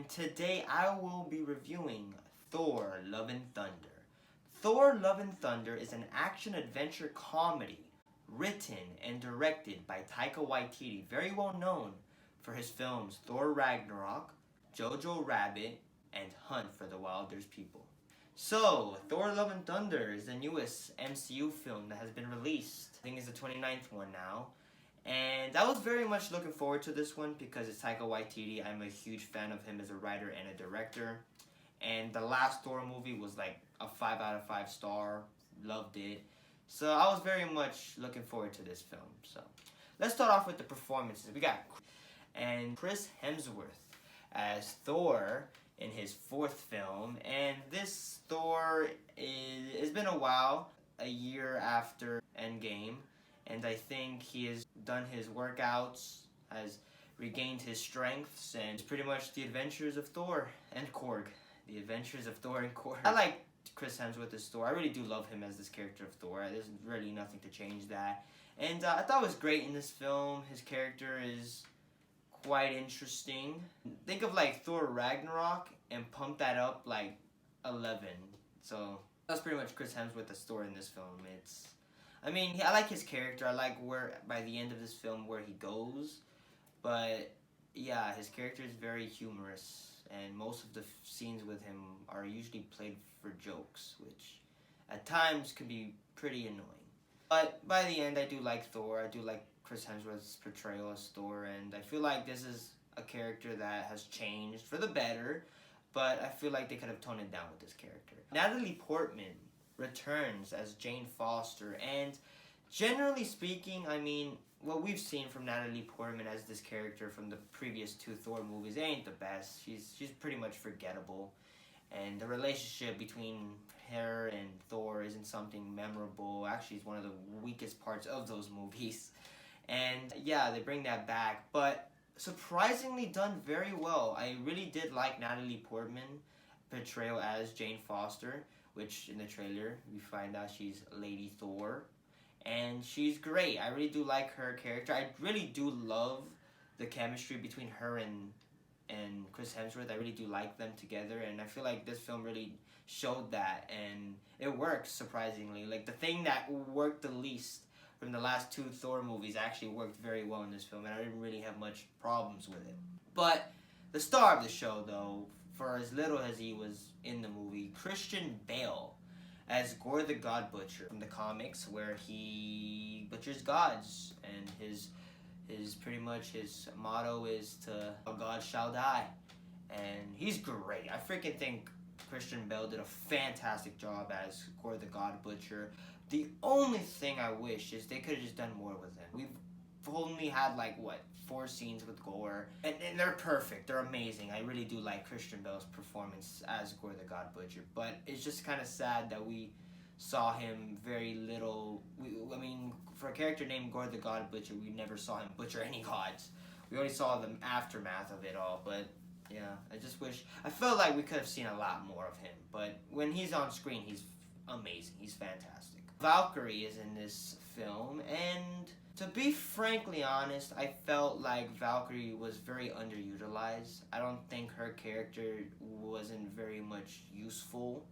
and today I will be reviewing Thor Love and Thunder. Thor Love and Thunder is an action-adventure comedy written and directed by Taika Waititi, very well known for his films Thor Ragnarok, Jojo Rabbit, and Hunt for the Wilder's People. So, Thor Love and Thunder is the newest MCU film that has been released. I think it's the 29th one now. And I was very much looking forward to this one because it's Taika Waititi. I'm a huge fan of him as a writer and a director. And the last Thor movie was like a 5 out of 5 star. Loved it. So I was very much looking forward to this film. So let's start off with the performances. We got Chris Hemsworth as Thor in his 4th film. And this Thor it's been a while, a year after Endgame. And I think he has done his workouts, has regained his strengths, and it's pretty much the adventures of Thor and Korg. The adventures of Thor and Korg. I like Chris Hemsworth as Thor. I really do love him as this character of Thor. There's really nothing to change that. And I thought it was great in this film. His character is quite interesting. Think of like Thor Ragnarok and pump that up like 11. So that's pretty much Chris Hemsworth as Thor in this film. I like his character. I like where, by the end of this film, where he goes. But, yeah, his character is very humorous. And most of the scenes with him are usually played for jokes, which at times can be pretty annoying. But by the end, I do like Thor. I do like Chris Hemsworth's portrayal as Thor. And I feel like this is a character that has changed for the better. But I feel like they could have toned it down with this character. Natalie Portman returns as Jane Foster, and generally speaking, what we've seen from Natalie Portman as this character from the previous 2 Thor movies ain't the best. She's pretty much forgettable, and the relationship between her and Thor isn't something memorable. Actually, it's one of the weakest parts of those movies, and yeah, they bring that back, but surprisingly done very well. I really did like Natalie Portman portrayal as Jane Foster, which in the trailer we find out she's Lady Thor, and she's great. I really do like her character. I really do love the chemistry between her and Chris Hemsworth. I really do like them together, and I feel like this film really showed that, and it works surprisingly. Like, the thing that worked the least from the last 2 Thor movies actually worked very well in this film, and I didn't really have much problems with it. But the star of the show, though, for as little as he was in the movie, Christian Bale as Gore the God Butcher from the comics, where he butchers gods, and his pretty much his motto is to "A God shall die," and he's great. I freaking think Christian Bale did a fantastic job as Gore the God Butcher. The only thing I wish is they could have just done more with him. We've only had 4 scenes with Gore, and they're perfect. They're amazing. I really do like Christian Bale's performance as Gore the God Butcher, but it's just kind of sad that we saw him very little. For a character named Gore the God Butcher, we never saw him butcher any gods. We only saw the aftermath of it all, but yeah, I felt like we could have seen a lot more of him, but when he's on screen, he's amazing. He's fantastic. Valkyrie is in this film, and to be frankly honest, I felt like Valkyrie was very underutilized. I don't think her character wasn't very much useful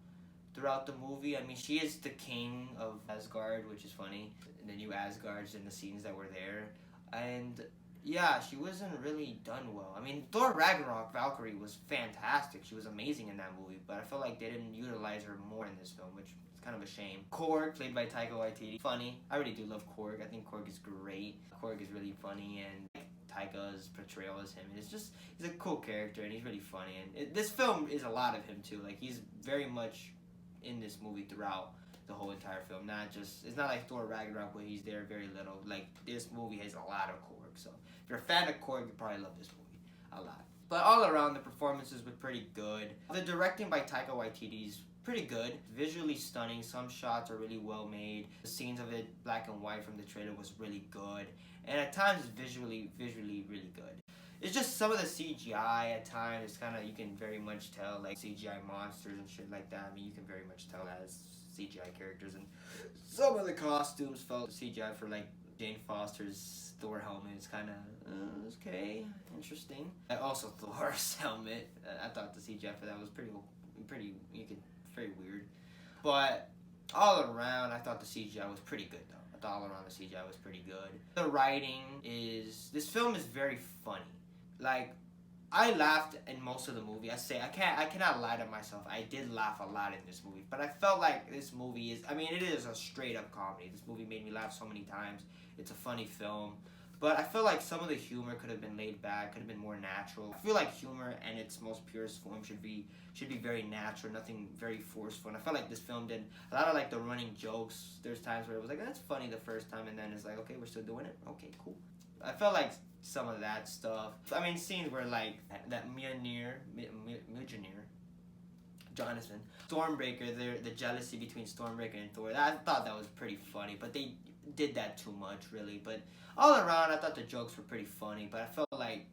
throughout the movie. She is the king of Asgard, which is funny. The new Asgards and the scenes that were there. And yeah, she wasn't really done well. Thor Ragnarok, Valkyrie was fantastic. She was amazing in that movie, but I felt like they didn't utilize her more in this film, which is kind of a shame. Korg, played by Taika Waititi. Funny. I really do love Korg. I think Korg is great. Korg is really funny, and Taika's portrayal as him, he's a cool character, and he's really funny. And this film is a lot of him too. He's very much in this movie throughout the whole entire film. It's not like Thor Ragnarok where he's there very little. This movie has a lot of Korg. So if you're a fan of Korg, you probably love this movie a lot. But all around, the performances were pretty good. The directing by Taika Waititi is pretty good. Visually stunning. Some shots are really well made. The scenes of it, black and white from the trailer, was really good. And at times, visually really good. It's just some of the CGI at times, it's kind of, you can very much tell, CGI monsters and shit like that. You can very much tell as CGI characters. And some of the costumes felt CGI for, Jane Foster's Thor helmet is kind of okay, interesting. Also, Thor's helmet, I thought the CGI for that was pretty, very weird. But all around, I thought the CGI was pretty good though. I thought all around the CGI was pretty good. The writing this film is very funny. Like, I laughed in most of the movie. I cannot lie to myself. I did laugh a lot in this movie, but I felt like this movie it is a straight up comedy. This movie made me laugh so many times. It's a funny film, but I feel like some of the humor could have been laid back, could have been more natural. I feel like humor in its most purest form should be very natural, nothing very forceful. And I felt like this film did a lot of like the running jokes. There's times where it was like, that's funny the first time, and then it's like, okay, we're still doing it. Okay, cool. I felt like some of that stuff. I mean, scenes where like that Mjolnir, Jonathan, Stormbreaker, the jealousy between Stormbreaker and Thor. I thought that was pretty funny, but they did that too much, really. But all around, I thought the jokes were pretty funny, but I felt like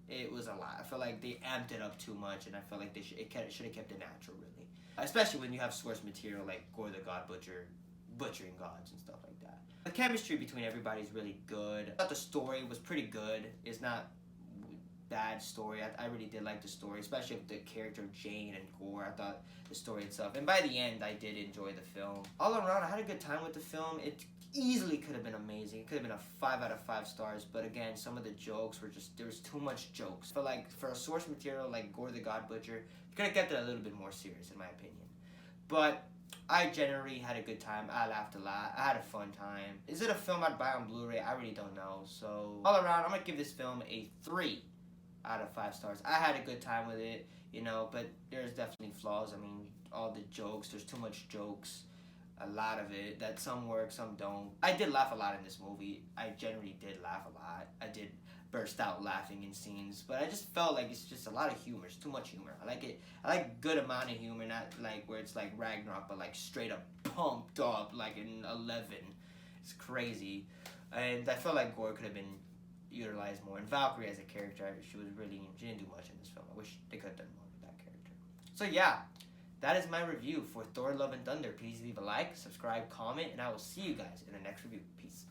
it was a lot. I felt like they amped it up too much, and I felt like should have kept it natural, really. Especially when you have source material like Gore the God Butcher, butchering gods and stuff like that. The chemistry between everybody is really good. I thought the story was pretty good. It's not bad story. I really did like the story, especially with the character of Jane and Gore. I thought the story itself, and by the end, I did enjoy the film. All around, I had a good time with the film. It easily could have been amazing. It could have been a 5 out of 5 stars, but again, some of the jokes were there was too much jokes. But like, for a source material like Gore the God Butcher, you could have kept it a little bit more serious, in my opinion. But I generally had a good time. I laughed a lot. I had a fun time. Is it a film I'd buy on Blu-ray? I really don't know. So, all around, I'm going to give this film a 3 out of 5 stars. I had a good time with it, but there's definitely flaws. I mean, all the jokes, there's too much jokes. A lot of it, that some work, some don't. I did laugh a lot in this movie. I generally did laugh a lot. I did burst out laughing in scenes, but I just felt like it's just a lot of humor. It's too much humor. I like it. I like good amount of humor, not like where it's like Ragnarok, but like straight up pumped up, like in 11. It's crazy. And I felt like Gore could have been utilized more. And Valkyrie as a character, she didn't do much in this film. I wish they could have done more with that character. So yeah, that is my review for Thor Love and Thunder. Please leave a like, subscribe, comment, and I will see you guys in the next review. Peace.